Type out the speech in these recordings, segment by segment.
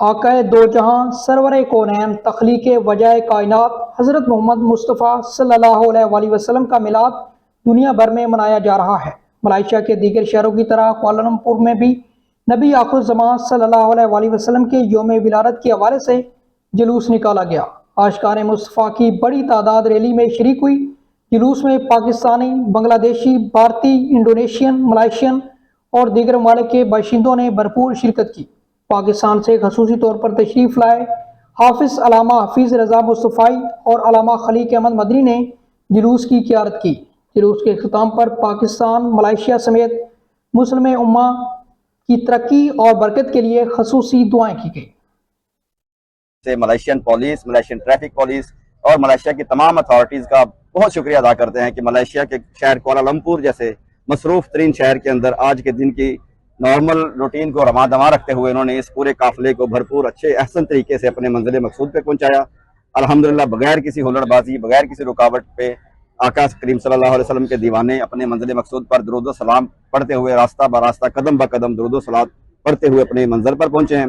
آقائے دو جہاں سرور کونین تخلیق وجہ کائنات حضرت محمد مصطفیٰ صلی اللہ علیہ وسلم کا میلاد دنیا بھر میں منایا جا رہا ہے۔ ملائیشیا کے دیگر شہروں کی طرح کوالالمپور میں بھی نبی آخر الزمان صلی اللہ علیہ وسلم کے یوم ولادت کے حوالے سے جلوس نکالا گیا۔ عاشقان مصطفیٰ کی بڑی تعداد ریلی میں شریک ہوئی۔ جلوس میں پاکستانی، بنگلہ دیشی، بھارتی، انڈونیشین، ملائیشین اور دیگر ممالک کے باشندوں نے بھرپور شرکت کی۔ پاکستان سے خصوصی طور پر تشریف لائے حافظ علامہ حفیظ رضا مصطفائی اور علامہ خلیق احمد مدنی نے جلوس کی قیادت کی۔ جلوس کے اختتام پر پاکستان، ملائیشیا سمیت مسلم امہ کی ترقی اور برکت کے لیے خصوصی دعائیں کی گئیں۔ Malaysian police, Malaysian traffic police اور ملائیشیا کی تمام اتھارٹیز کا بہت شکریہ ادا کرتے ہیں کہ ملائیشیا کے شہر کوالالمپور جیسے مصروف ترین شہر کے اندر آج کے دن کی نارمل روٹین کو رواں دواں رکھتے ہوئے انہوں نے اس پورے قافلے کو بھرپور اچھے احسن طریقے سے اپنے منزل مقصود پہ پہنچایا۔ الحمدللہ بغیر کسی ہلڑ بازی، بغیر کسی رکاوٹ پہ آقا کریم صلی اللہ علیہ وسلم کے دیوانے اپنے منزل مقصود پر درود و سلام پڑھتے ہوئے راستہ براستہ قدم بقدم درود و سلام پڑھتے ہوئے اپنے منزل پر پہنچے ہیں۔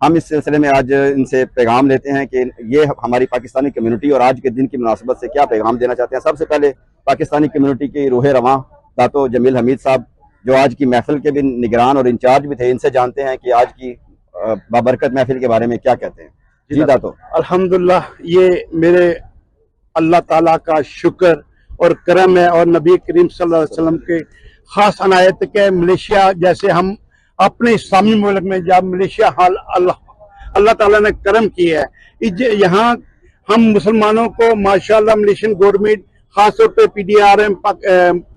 ہم اس سلسلے میں آج ان سے پیغام لیتے ہیں کہ یہ ہماری پاکستانی کمیونٹی اور آج کے دن کی مناسبت سے کیا پیغام دینا چاہتے ہیں۔ سب سے پہلے پاکستانی کمیونٹی کی روح رواں داتو جمیل حمید صاحب جو آج کی محفل کے بھی نگران اور انچارج بھی تھے، ان سے جانتے ہیں کہ آج کی بابرکت محفل کے بارے میں کیا کہتے ہیں۔ جی داتو۔ الحمدللہ یہ میرے اللہ تعالیٰ کا شکر اور کرم ہے اور نبی کریم صلی اللہ علیہ وسلم کے خاص عنایت کے ملیشیا جیسے ہم اپنے اسلامی ملک میں جب ملیشیا حال اللہ تعالیٰ نے کرم کیا ہے، یہاں ہم مسلمانوں کو ماشاءاللہ ملیشین گورنمنٹ خاص طور پہ پی ڈی آر ایم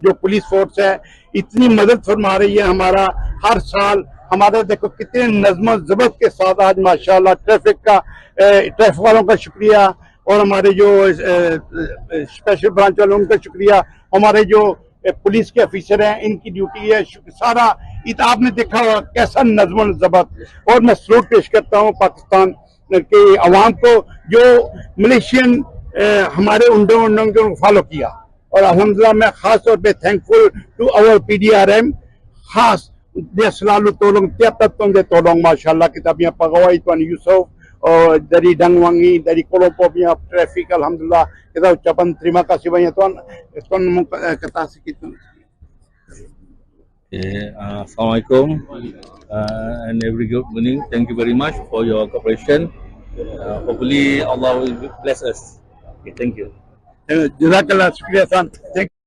جو پولیس فورس ہے اتنی مدد فرما رہی ہے ہمارا ہر سال۔ ہمارے دیکھو کتنے نظم و ضبط کے ساتھ آج ماشاءاللہ ٹریفک والوں کا شکریہ اور ہمارے جو اسپیشل برانچ والوں کا شکریہ، ہمارے جو پولیس کے افیسر ہیں ان کی ڈیوٹی ہے سارا آپ نے دیکھا ہوا کیسا نظم و ضبط۔ اور میں سلوٹ پیش کرتا ہوں پاکستان کے عوام کو جو ملیشین ہمارے انڈوں کو فالو کیا، اور الحمدللہ میں خاص طور پہ thankful to our P D R M خاص دے سلالو تولong tiap-tatong de tolong masyaallah kita punya pegawai Tuan Yusuf dari Dangwangi, dari Kolombo punya traffic, alhamdulillah kita ucapan terima kasih banyak Tuan. Tuan mau kata sedikit. Assalamualaikum and every good morning. Thank you very much for your cooperation. Hopefully Allah will bless us. Okay, thank you. Jazakallah, shukriya Tuan. Thank you.